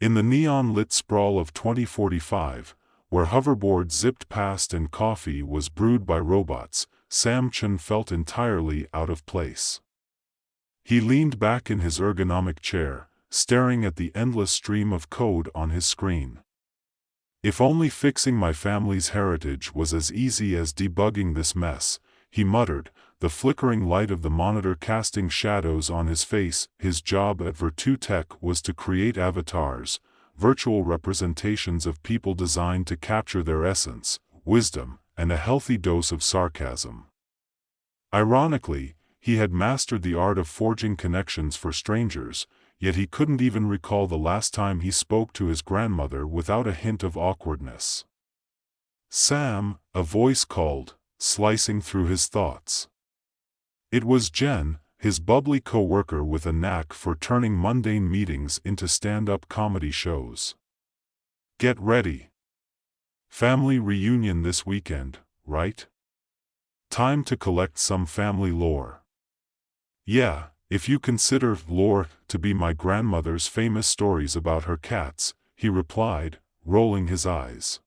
In the neon-lit sprawl of 2045, where hoverboards zipped past and coffee was brewed by robots, Sam Chun felt entirely out of place. He leaned back in his ergonomic chair, staring at the endless stream of code on his screen. If only fixing my family's heritage was as easy as debugging this mess, he muttered, the flickering light of the monitor casting shadows on his face. His job at Virtu Tech was to create avatars, virtual representations of people designed to capture their essence, wisdom, and a healthy dose of sarcasm. Ironically, he had mastered the art of forging connections for strangers, yet he couldn't even recall the last time he spoke to his grandmother without a hint of awkwardness. Sam, a voice called, slicing through his thoughts. It was Jen, his bubbly co-worker with a knack for turning mundane meetings into stand-up comedy shows. Get ready. Family reunion this weekend, right? Time to collect some family lore. Yeah, if you consider lore to be my grandmother's famous stories about her cats, he replied, rolling his eyes.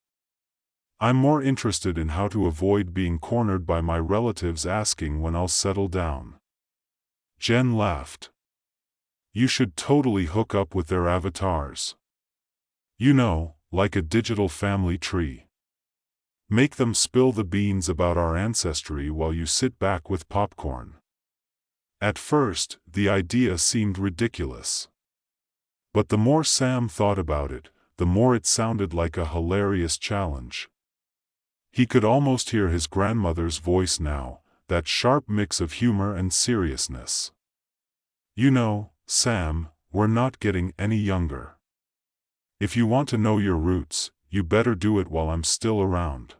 I'm more interested in how to avoid being cornered by my relatives asking when I'll settle down. Jen laughed. You should totally hook up with their avatars. You know, like a digital family tree. Make them spill the beans about our ancestry while you sit back with popcorn. At first, the idea seemed ridiculous. But the more Sam thought about it, the more it sounded like a hilarious challenge. He could almost hear his grandmother's voice now, that sharp mix of humor and seriousness. You know, Sam, we're not getting any younger. If you want to know your roots, you better do it while I'm still around.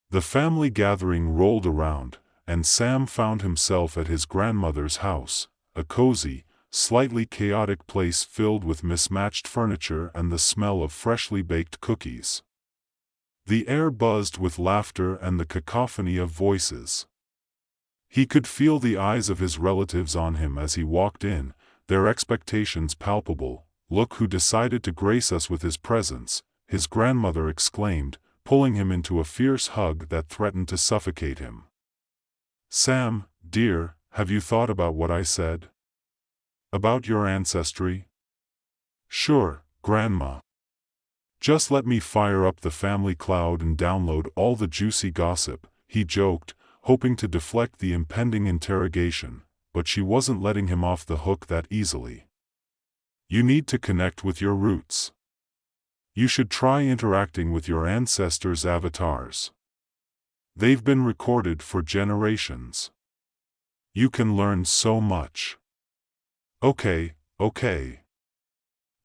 The family gathering rolled around, and Sam found himself at his grandmother's house, a cozy, slightly chaotic place filled with mismatched furniture and the smell of freshly baked cookies. The air buzzed with laughter and the cacophony of voices. He could feel the eyes of his relatives on him as he walked in, their expectations palpable. Look who decided to grace us with his presence, his grandmother exclaimed, pulling him into a fierce hug that threatened to suffocate him. Sam, dear, have you thought about what I said? About your ancestry? Sure, Grandma. Just let me fire up the family cloud and download all the juicy gossip, he joked, hoping to deflect the impending interrogation, but she wasn't letting him off the hook that easily. You need to connect with your roots. You should try interacting with your ancestors' avatars. They've been recorded for generations. You can learn so much. Okay,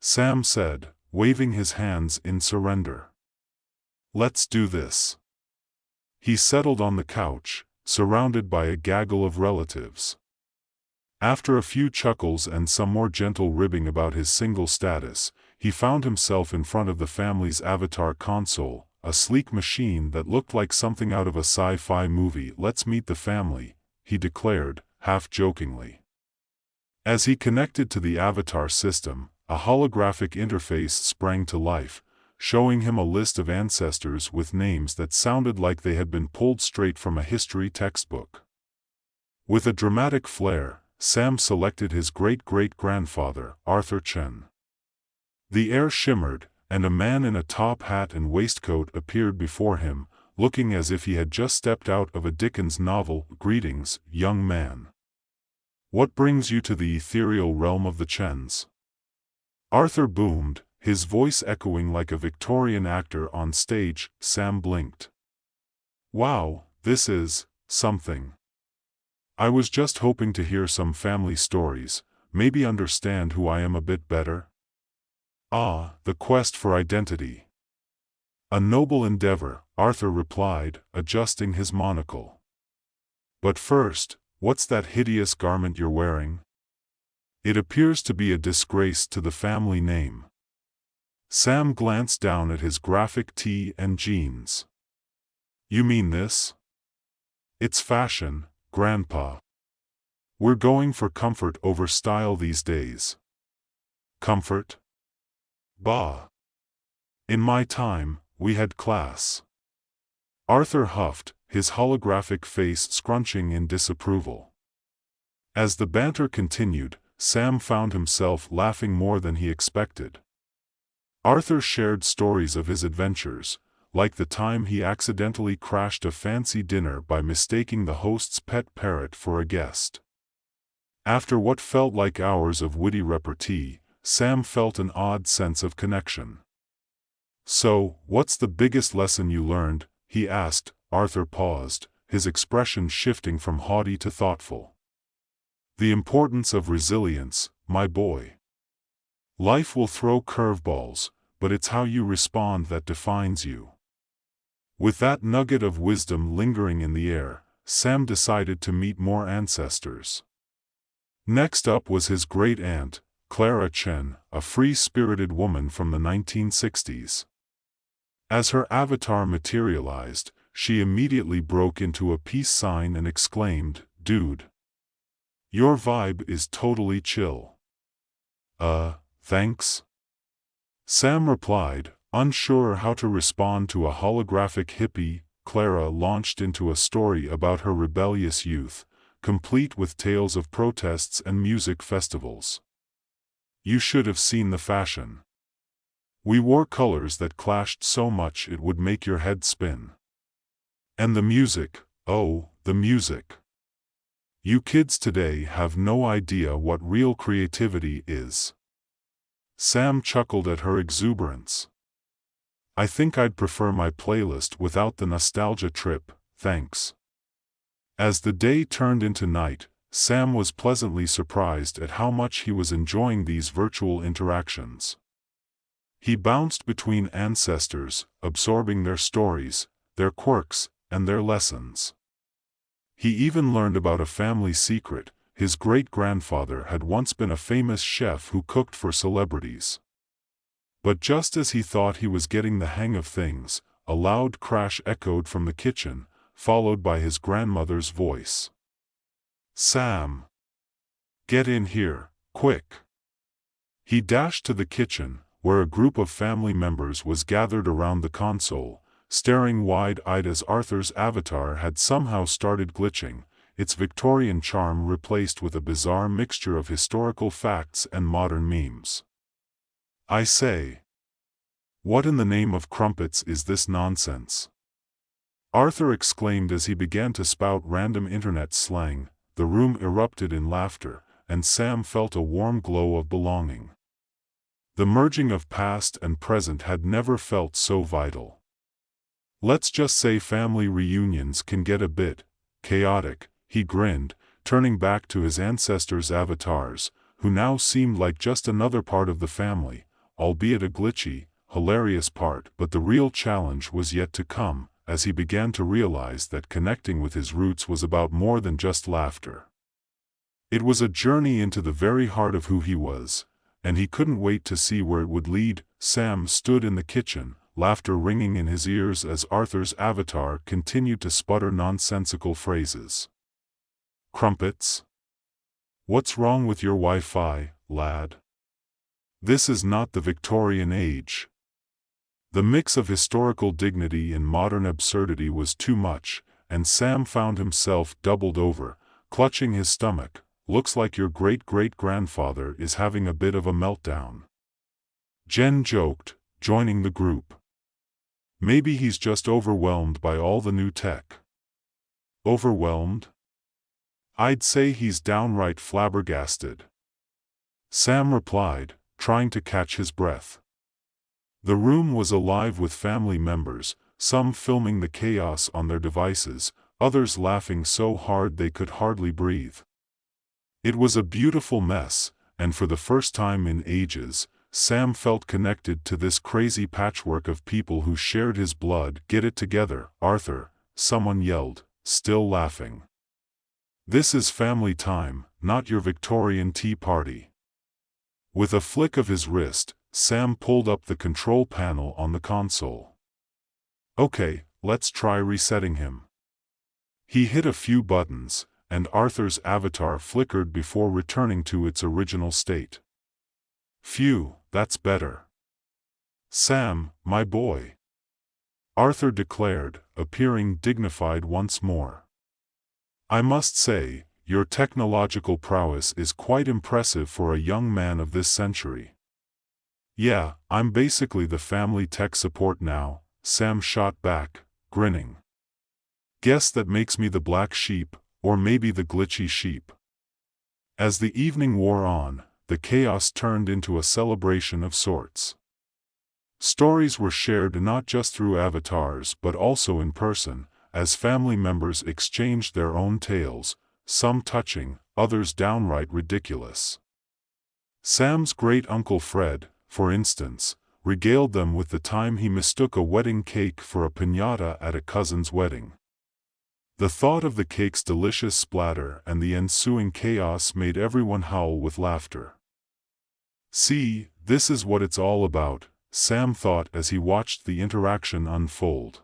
Sam said, waving his hands in surrender. Let's do this. He settled on the couch, surrounded by a gaggle of relatives. After a few chuckles and some more gentle ribbing about his single status, he found himself in front of the family's avatar console, a sleek machine that looked like something out of a sci-fi movie. Let's meet the family, he declared, half-jokingly. As he connected to the avatar system, a holographic interface sprang to life, showing him a list of ancestors with names that sounded like they had been pulled straight from a history textbook. With a dramatic flair, Sam selected his great-great-grandfather, Arthur Chen. The air shimmered, and a man in a top hat and waistcoat appeared before him, looking as if he had just stepped out of a Dickens novel. Greetings, young man. What brings you to the ethereal realm of the Chens? Arthur boomed, his voice echoing like a Victorian actor on stage. Sam blinked. Wow, this is something. I was just hoping to hear some family stories, maybe understand who I am a bit better. Ah, the quest for identity. A noble endeavor, Arthur replied, adjusting his monocle. But first, what's that hideous garment you're wearing? It appears to be a disgrace to the family name. Sam glanced down at his graphic tee and jeans. You mean this? It's fashion, Grandpa. We're going for comfort over style these days. Comfort? Bah. In my time, we had class. Arthur huffed, his holographic face scrunching in disapproval. As the banter continued, Sam found himself laughing more than he expected. Arthur shared stories of his adventures, like the time he accidentally crashed a fancy dinner by mistaking the host's pet parrot for a guest. After what felt like hours of witty repartee, Sam felt an odd sense of connection. "So, what's the biggest lesson you learned?" he asked. Arthur paused, his expression shifting from haughty to thoughtful. "The importance of resilience, my boy. Life will throw curveballs, but it's how you respond that defines you." With that nugget of wisdom lingering in the air, Sam decided to meet more ancestors. Next up was his great-aunt, Clara Chen, a free-spirited woman from the 1960s. As her avatar materialized, she immediately broke into a peace sign and exclaimed, "Dude. Your vibe is totally chill." Thanks?" Sam replied, unsure how to respond to a holographic hippie. Clara launched into a story about her rebellious youth, complete with tales of protests and music festivals. "You should have seen the fashion. We wore colors that clashed so much it would make your head spin. And the music, oh, the music. You kids today have no idea what real creativity is." Sam chuckled at her exuberance. "I think I'd prefer my playlist without the nostalgia trip, thanks." As the day turned into night, Sam was pleasantly surprised at how much he was enjoying these virtual interactions. He bounced between ancestors, absorbing their stories, their quirks, and their lessons. He even learned about a family secret: his great-grandfather had once been a famous chef who cooked for celebrities. But just as he thought he was getting the hang of things, a loud crash echoed from the kitchen, followed by his grandmother's voice. "Sam! Get in here, quick!" He dashed to the kitchen, where a group of family members was gathered around the console, staring wide-eyed as Arthur's avatar had somehow started glitching, its Victorian charm replaced with a bizarre mixture of historical facts and modern memes. "I say, what in the name of crumpets is this nonsense?" Arthur exclaimed as he began to spout random internet slang. The room erupted in laughter, and Sam felt a warm glow of belonging. The merging of past and present had never felt so vital. "Let's just say family reunions can get a bit chaotic," he grinned, turning back to his ancestors' avatars, who now seemed like just another part of the family, albeit a glitchy, hilarious part. But the real challenge was yet to come, as he began to realize that connecting with his roots was about more than just laughter. It was a journey into the very heart of who he was, and he couldn't wait to see where it would lead. Sam stood in the kitchen, laughter ringing in his ears as Arthur's avatar continued to sputter nonsensical phrases. "Crumpets? What's wrong with your Wi-Fi, lad? This is not the Victorian age." The mix of historical dignity and modern absurdity was too much, and Sam found himself doubled over, clutching his stomach. "Looks like your great-great-grandfather is having a bit of a meltdown," Jen joked, joining the group. "Maybe he's just overwhelmed by all the new tech." "Overwhelmed? I'd say he's downright flabbergasted," Sam replied, trying to catch his breath. The room was alive with family members, some filming the chaos on their devices, others laughing so hard they could hardly breathe. It was a beautiful mess, and for the first time in ages, Sam felt connected to this crazy patchwork of people who shared his blood. "Get it together, Arthur," someone yelled, still laughing. "This is family time, not your Victorian tea party." With a flick of his wrist, Sam pulled up the control panel on the console. "Okay, let's try resetting him." He hit a few buttons, and Arthur's avatar flickered before returning to its original state. "Phew, that's better." Sam, my boy," Arthur declared, appearing dignified once more. "I must say, your technological prowess is quite impressive for a young man of this century." "Yeah, I'm basically the family tech support now," Sam shot back, grinning. "Guess that makes me the black sheep, or maybe the glitchy sheep." As the evening wore on, the chaos turned into a celebration of sorts. Stories were shared not just through avatars but also in person, as family members exchanged their own tales, some touching, others downright ridiculous. Sam's great-uncle Fred, for instance, regaled them with the time he mistook a wedding cake for a piñata at a cousin's wedding. The thought of the cake's delicious splatter and the ensuing chaos made everyone howl with laughter. "See, this is what it's all about," Sam thought as he watched the interaction unfold.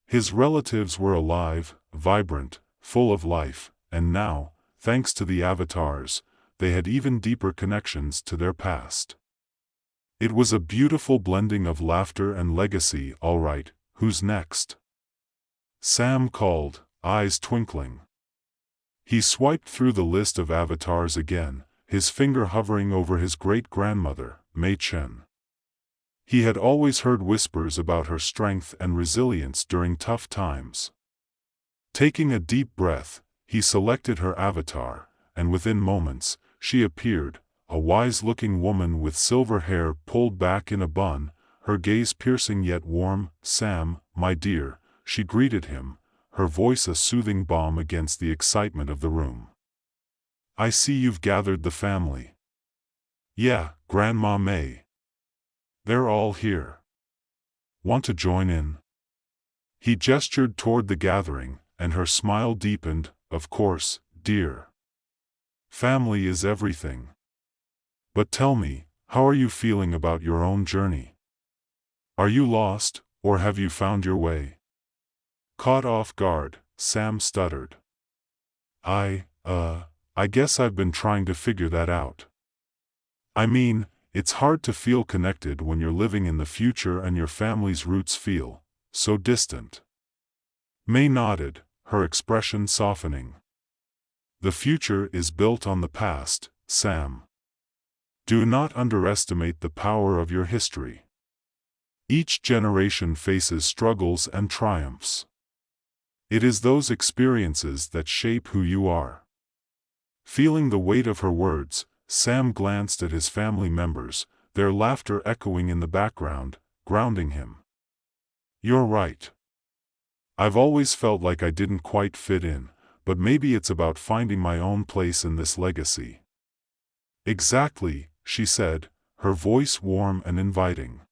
His relatives were alive, vibrant, full of life, and now, thanks to the avatars, they had even deeper connections to their past. It was a beautiful blending of laughter and legacy. "All right, who's next?" Sam called, eyes twinkling. He swiped through the list of avatars again, his finger hovering over his great-grandmother, Mechs. He had always heard whispers about her strength and resilience during tough times. Taking a deep breath, he selected her avatar, and within moments, she appeared, a wise-looking woman with silver hair pulled back in a bun, her gaze piercing yet warm. "Sam, my dear," she greeted him, her voice a soothing balm against the excitement of the room. "I see you've gathered the family." "Yeah, Grandma May. They're all here. Want to join in?" He gestured toward the gathering, and her smile deepened. "Of course, dear. Family is everything. But tell me, how are you feeling about your own journey? Are you lost, or have you found your way?" Caught off guard, Sam stuttered. I guess I've been trying to figure that out. I mean, it's hard to feel connected when you're living in the future and your family's roots feel so distant." May nodded, her expression softening. "The future is built on the past, Sam. Do not underestimate the power of your history. Each generation faces struggles and triumphs. It is those experiences that shape who you are." Feeling the weight of her words, Sam glanced at his family members, their laughter echoing in the background, grounding him. "You're right. I've always felt like I didn't quite fit in, but maybe it's about finding my own place in this legacy." "Exactly," she said, her voice warm and inviting.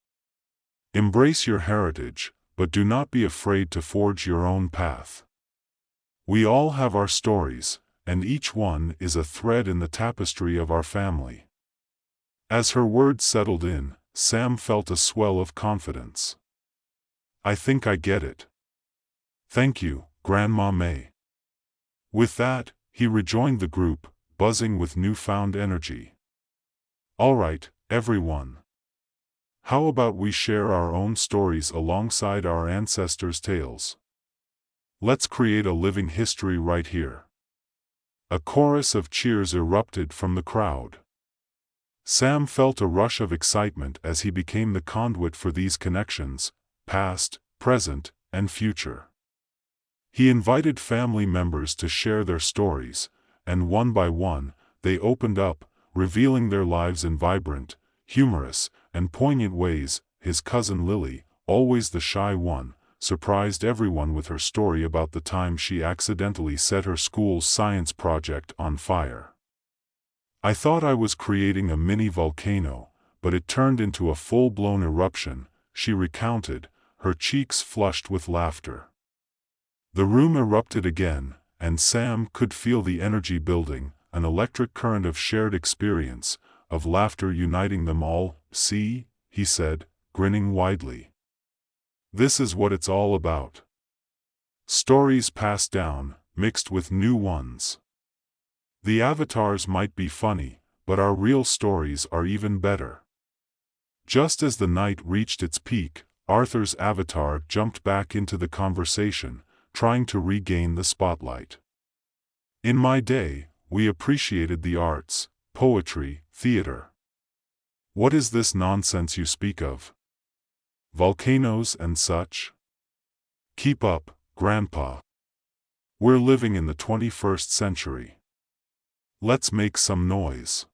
"Embrace your heritage, but do not be afraid to forge your own path. We all have our stories, and each one is a thread in the tapestry of our family." As her words settled in, Sam felt a swell of confidence. "I think I get it. Thank you, Grandma May." With that, he rejoined the group, buzzing with newfound energy. "All right, everyone. How about we share our own stories alongside our ancestors' tales? Let's create a living history right here." A chorus of cheers erupted from the crowd. Sam felt a rush of excitement as he became the conduit for these connections, past, present, and future. He invited family members to share their stories, and one by one, they opened up, revealing their lives in vibrant, humorous, and poignant ways. His cousin Lily, always the shy one, surprised everyone with her story about the time she accidentally set her school's science project on fire. "I thought I was creating a mini volcano, but it turned into a full-blown eruption," she recounted, her cheeks flushed with laughter. The room erupted again, and Sam could feel the energy building, an electric current of shared experience, of laughter uniting them all. "See," he said, grinning widely. "This is what it's all about. Stories passed down, mixed with new ones. The avatars might be funny, but our real stories are even better. Just as the night reached its peak, Arthur's avatar jumped back into the conversation, trying to regain the spotlight. In my day, we appreciated the arts, poetry, theater. What is this nonsense you speak of? Volcanoes and such? Keep up, Grandpa. We're living in the 21st century. Let's make some noise.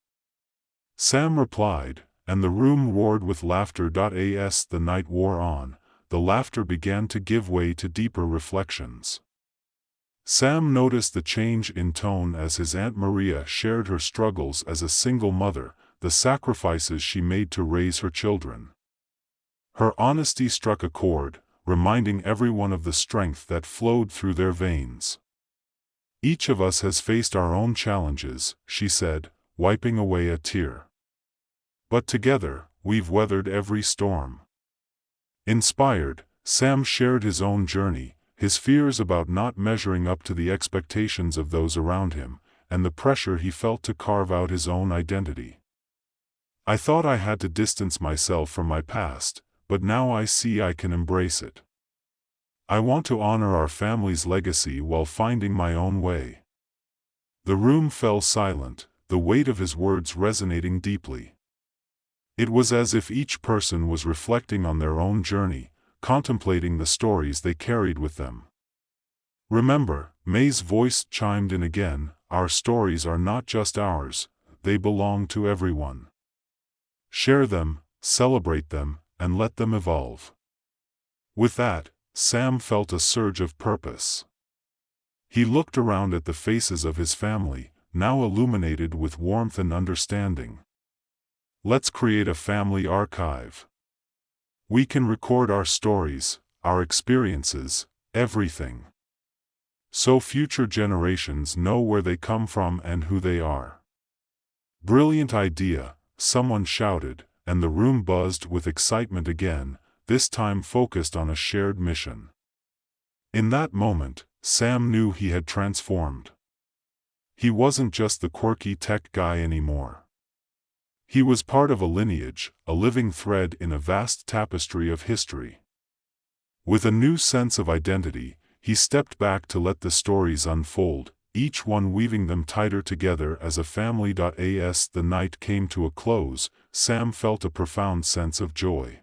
Sam replied, and the room roared with laughter. As the night wore on, the laughter began to give way to deeper reflections. Sam noticed the change in tone as his Aunt Maria shared her struggles as a single mother, the sacrifices she made to raise her children. Her honesty struck a chord, reminding everyone of the strength that flowed through their veins. Each of us has faced our own challenges, she said, wiping away a tear. But together, we've weathered every storm. Inspired, Sam shared his own journey, his fears about not measuring up to the expectations of those around him, and the pressure he felt to carve out his own identity. I thought I had to distance myself from my past, but now I see I can embrace it. I want to honor our family's legacy while finding my own way. The room fell silent, the weight of his words resonating deeply. It was as if each person was reflecting on their own journey, contemplating the stories they carried with them. Remember, May's voice chimed in again, our stories are not just ours, they belong to everyone. Share them, celebrate them, and let them evolve. With that, Sam felt a surge of purpose. He looked around at the faces of his family, now illuminated with warmth and understanding. Let's create a family archive. We can record our stories, our experiences, everything. So future generations know where they come from and who they are. Brilliant idea, someone shouted, and the room buzzed with excitement again, this time focused on a shared mission. In that moment, Sam knew he had transformed. He wasn't just the quirky tech guy anymore. He was part of a lineage, a living thread in a vast tapestry of history. With a new sense of identity, he stepped back to let the stories unfold, each one weaving them tighter together as a family. As the night came to a close, Sam felt a profound sense of joy.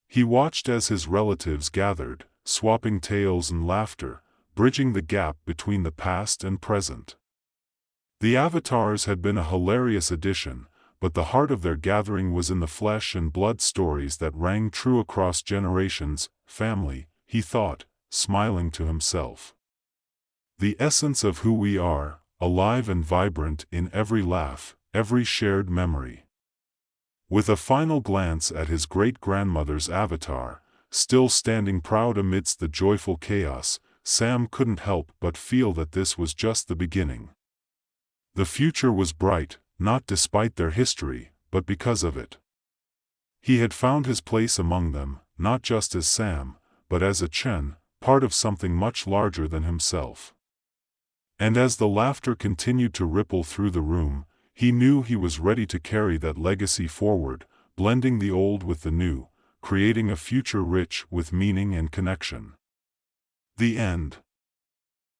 He watched as his relatives gathered, swapping tales and laughter, bridging the gap between the past and present. The avatars had been a hilarious addition, but the heart of their gathering was in the flesh and blood stories that rang true across generations. Family, he thought, smiling to himself. The essence of who we are, alive and vibrant in every laugh, every shared memory. With a final glance at his great-grandmother's avatar, still standing proud amidst the joyful chaos, Sam couldn't help but feel that this was just the beginning. The future was bright, not despite their history, but because of it. He had found his place among them, not just as Sam, but as a Chen, part of something much larger than himself. And as the laughter continued to ripple through the room, he knew he was ready to carry that legacy forward, blending the old with the new, creating a future rich with meaning and connection. The end.